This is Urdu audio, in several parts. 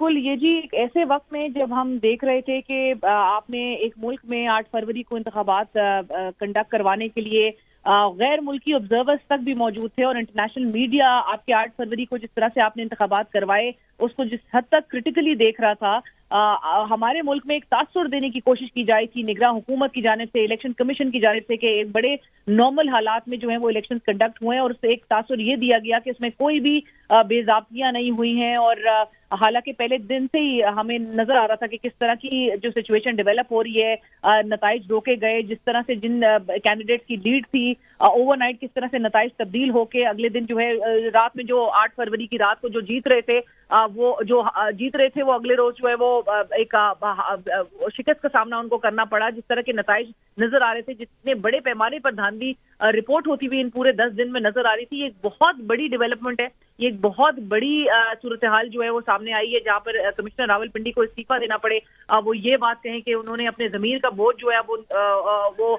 بالکل یہ جی ایک ایسے وقت میں جب ہم دیکھ رہے تھے کہ آپ نے ایک ملک میں 8 فروری کو انتخابات کنڈکٹ کروانے کے لیے غیر ملکی آبزرورز تک بھی موجود تھے اور انٹرنیشنل میڈیا آپ کے 8 فروری کو جس طرح سے آپ نے انتخابات کروائے اس کو جس حد تک کرٹیکلی دیکھ رہا تھا. ہمارے ملک میں ایک تاثر دینے کی کوشش کی جائے تھی نگراں حکومت کی جانب سے, الیکشن کمیشن کی جانب سے کہ ایک بڑے نارمل حالات میں جو ہیں وہ الیکشن کنڈکٹ ہوئے ہیں اور اس سے ایک تاثر یہ دیا گیا کہ اس میں کوئی بھی بے ضابطگیاں نہیں ہوئی ہیں. اور حالانکہ پہلے دن سے ہی ہمیں نظر آ رہا تھا کہ کس طرح کی جو سچویشن ڈیولپ ہو رہی ہے, نتائج روکے گئے, جس طرح سے جن کینڈیڈیٹس کی لیڈ تھی اوور نائٹ کس طرح سے نتائج تبدیل ہو کے اگلے دن جو ہے رات میں جو 8 فروری کی رات کو جو جیت رہے تھے وہ اگلے روز جو ہے وہ ایک شکست کا سامنا ان کو کرنا پڑا. جس طرح کے نتائج نظر آ رہے تھے, جتنے بڑے پیمانے پر دھاندلی رپورٹ ہوتی ہوئی ان پورے 10 دن میں نظر آ رہی تھی, یہ ایک بہت بڑی ڈیولپمنٹ ہے. یہ ایک بہت بڑی صورتحال جو ہے وہ سامنے آئی ہے جہاں پر کمشنر راولپنڈی کو استعفیٰ دینا پڑے. وہ یہ بات کہیں کہ انہوں نے اپنے ضمیر کا بوجھ جو ہے وہ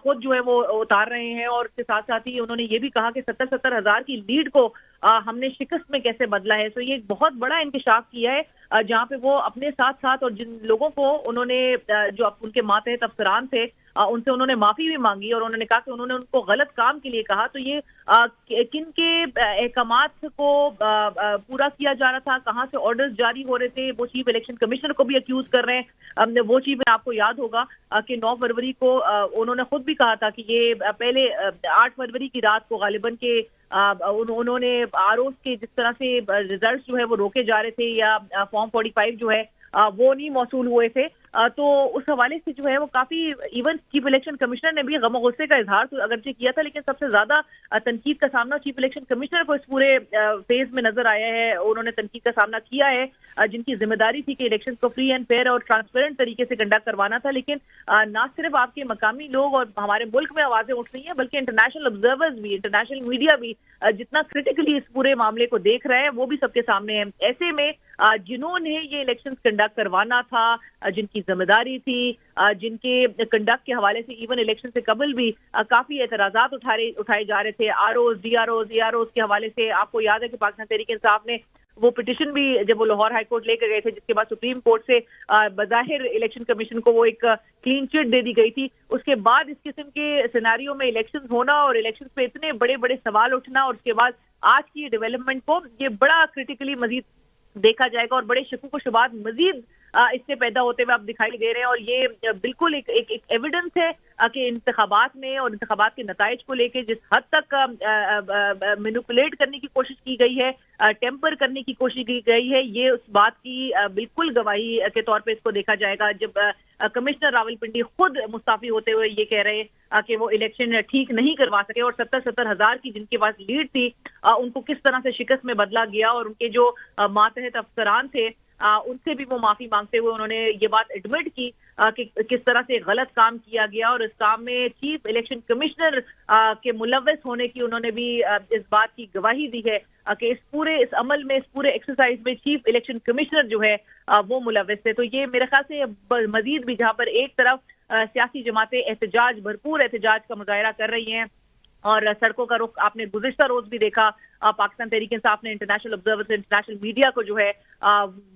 خود جو ہے وہ اتار رہے ہیں, اور اس کے ساتھ ساتھ ہی انہوں نے یہ بھی کہا کہ 70 ہزار کی لیڈ کو ہم نے شکست میں کیسے بدلا ہے. تو یہ ایک بہت بڑا انکشاف کیا ہے جہاں پہ وہ اپنے ساتھ ساتھ اور جن لوگوں کو انہوں نے جو ان کے ماتحت افسران تھے ان سے انہوں نے معافی بھی مانگی اور انہوں نے کہا کہ انہوں نے ان کو غلط کام کے لیے کہا. تو یہ کن کے احکامات کو پورا کیا جا رہا تھا, کہاں سے آرڈرز جاری ہو رہے تھے, وہ چیف الیکشن کمشنر کو بھی اکیوز کر رہے ہیں. وہ چیز آپ کو یاد ہوگا کہ 9 فروری کو انہوں نے خود بھی کہا تھا کہ یہ پہلے 8 فروری کی رات کو غالباً کہ انہوں نے آر اوز کے جس طرح سے ریزلٹس جو ہے وہ روکے جا رہے تھے یا فارم 45 جو ہے وہ نہیں موصول ہوئے تھے. تو اس حوالے سے جو ہے وہ کافی ایون چیف الیکشن کمشنر نے بھی غم و غصے کا اظہار اگرچہ کیا تھا, لیکن سب سے زیادہ تنقید کا سامنا چیف الیکشن کمشنر کو اس پورے فیز میں نظر آیا ہے. انہوں نے تنقید کا سامنا کیا ہے جن کی ذمہ داری تھی کہ الیکشن کو فری اینڈ فیئر اور ٹرانسپیرنٹ طریقے سے کنڈکٹ کروانا تھا. لیکن نہ صرف آپ کے مقامی لوگ اور ہمارے ملک میں آوازیں اٹھ رہی ہیں بلکہ انٹرنیشنل آبزرورز بھی, انٹرنیشنل میڈیا بھی جتنا کرٹیکلی اس پورے معاملے کو دیکھ رہے ہیں وہ بھی سب کے سامنے ہے. ایسے میں جنہوں نے یہ الیکشن کنڈکٹ کروانا تھا, جن کی ذمہ داری تھی, جن کے کنڈکٹ کے حوالے سے ایون الیکشن سے قبل بھی کافی اعتراضات اٹھائے جا رہے تھے R Os, D R Os, E R Os کے حوالے سے. آپ کو یاد ہے کہ پاکستان تحریک انصاف نے وہ پٹیشن بھی جب وہ لاہور ہائی کورٹ لے کے گئے تھے جس کے بعد سپریم کورٹ سے بظاہر الیکشن کمیشن کو وہ ایک کلین چٹ دے دی گئی تھی. اس کے بعد اس قسم کے سیناریو میں الیکشن ہونا اور الیکشن پہ اتنے بڑے بڑے سوال اٹھنا, اور اس کے بعد آج کی ڈیولپمنٹ کو یہ بڑا کرٹیکلی مزید دیکھا جائے گا اور بڑے شکوک و شبہات مزید اس سے پیدا ہوتے ہوئے آپ دکھائی دے رہے ہیں. اور یہ بالکل ایک ایویڈنس ہے کہ انتخابات میں اور انتخابات کے نتائج کو لے کے جس حد تک مینوپولیٹ کرنے کی کوشش کی گئی ہے, ٹیمپر کرنے کی کوشش کی گئی ہے, یہ اس بات کی بالکل گواہی کے طور پہ اس کو دیکھا جائے گا جب کمشنر راولپنڈی خود مستعفی ہوتے ہوئے یہ کہہ رہے ہیں کہ وہ الیکشن ٹھیک نہیں کروا سکے اور 70 ہزار کی جن کے پاس لیڈ تھی ان کو کس طرح سے شکست میں بدلا گیا. اور ان کے جو ماتحت افسران تھے ان سے بھی وہ معافی مانگتے ہوئے انہوں نے یہ بات ایڈمٹ کی کہ کس طرح سے غلط کام کیا گیا, اور اس کام میں چیف الیکشن کمشنر کے ملوث ہونے کی انہوں نے بھی اس بات کی گواہی دی ہے کہ اس عمل میں, اس پورے ایکسرسائز میں چیف الیکشن کمشنر جو ہے وہ ملوث تھے. تو یہ میرے خیال سے مزید بھی جہاں پر ایک طرف سیاسی جماعتیں بھرپور احتجاج کا مظاہرہ کر رہی ہیں اور سڑکوں کا رخ آپ نے گزشتہ روز بھی دیکھا, پاکستان تحریک انصاف نے انٹرنیشنل آبزرورز, انٹرنیشنل میڈیا کو جو ہے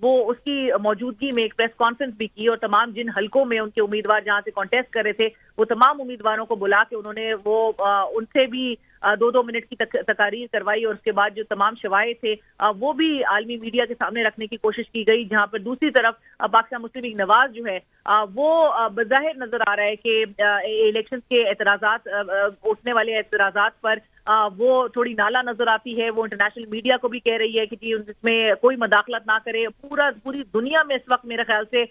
وہ اس کی موجودگی میں ایک پریس کانفرنس بھی کی اور تمام جن حلقوں میں ان کے امیدوار جہاں سے کانٹیسٹ کر رہے تھے وہ تمام امیدواروں کو بلا کے انہوں نے وہ ان سے بھی 2 منٹ کی تقاریر کروائی, اور اس کے بعد جو تمام شواہد تھے وہ بھی عالمی میڈیا کے سامنے رکھنے کی کوشش کی گئی. جہاں پر دوسری طرف پاکستان مسلم لیگ نواز جو ہے وہ بظاہر نظر آ رہا ہے کہ الیکشن کے اعتراضات, اٹھنے والے اعتراضات پر وہ تھوڑی نالا نظر آتی ہے. وہ انٹرنیشنل میڈیا کو بھی کہہ رہی ہے کہ جی اس میں کوئی مداخلت نہ کرے. پوری دنیا میں اس وقت میرے خیال سے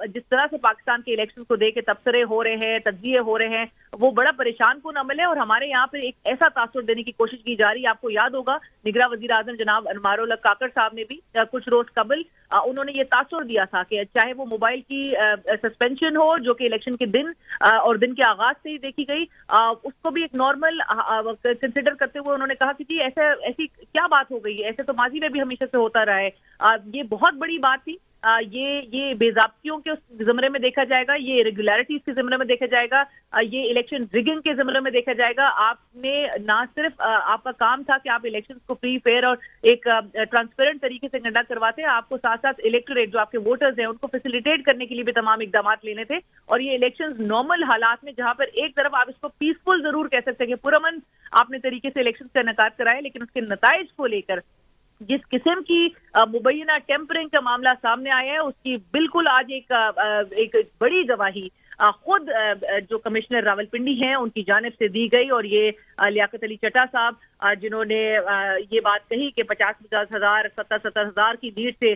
جس طرح سے پاکستان کے الیکشن کو دے کے تبصرے ہو رہے ہیں, تجزیے ہو رہے ہیں, وہ بڑا پریشان کن عمل ہے. اور ہمارے یہاں پہ ایک ایسا تاثر دینے کی کوشش کی جا رہی ہے. آپ کو یاد ہوگا نگراں وزیر اعظم جناب انوار الحق کاکڑ صاحب نے بھی کچھ روز قبل انہوں نے یہ تاثر دیا تھا کہ چاہے وہ موبائل کی سسپینشن ہو جو کہ الیکشن کے دن اور دن کے آغاز سے ہی دیکھی گئی, اس کو بھی ایک نارمل کنسیڈر کرتے ہوئے انہوں نے کہا کہ جی ایسی کیا بات ہو گئی ہے, ایسے تو ماضی میں بھی ہمیشہ سے ہوتا رہا ہے. یہ بہت بڑی بات تھی یہ بے ضابطیوں کے زمرے میں دیکھا جائے گا، یہ ریگولیرٹیز کے زمرے میں دیکھا جائے گا، یہ الیکشن ریگنگ کے زمرے میں دیکھا جائے گا۔ آپ نے نہ صرف آپ کا کام تھا کہ آپ الیکشنز کو فری فیئر اور ایک ٹرانسپیرنٹ طریقے سے کنڈکٹ کرواتے ہیں، آپ کو ساتھ ساتھ الیکٹوریٹ جو آپ کے ووٹرز ہیں ان کو فیسیلیٹیٹ کرنے کے لیے بھی تمام اقدامات لینے تھے، اور یہ الیکشنز نارمل حالات میں جہاں پر ایک طرف آپ اس کو پیسفل ضرور کہہ سکتے ہیں کہ پرامن آپ نے طریقے سے الیکشن کا انعقاد کرائے، لیکن اس کے نتائج کو لے کر جس قسم کی مبینہ ٹیمپرنگ کا معاملہ سامنے آیا ہے اس کی بالکل آج ایک بڑی گواہی خود جو کمشنر راولپنڈی ہیں ان کی جانب سے دی گئی، اور یہ لیاقت علی چٹا صاحب جنہوں نے یہ بات کہی کہ 50 ہزار 70 ہزار کی لیڈ سے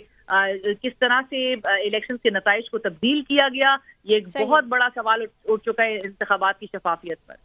کس طرح سے الیکشن کے نتائج کو تبدیل کیا گیا، یہ ایک بہت بڑا سوال اٹھ چکا ہے انتخابات کی شفافیت پر۔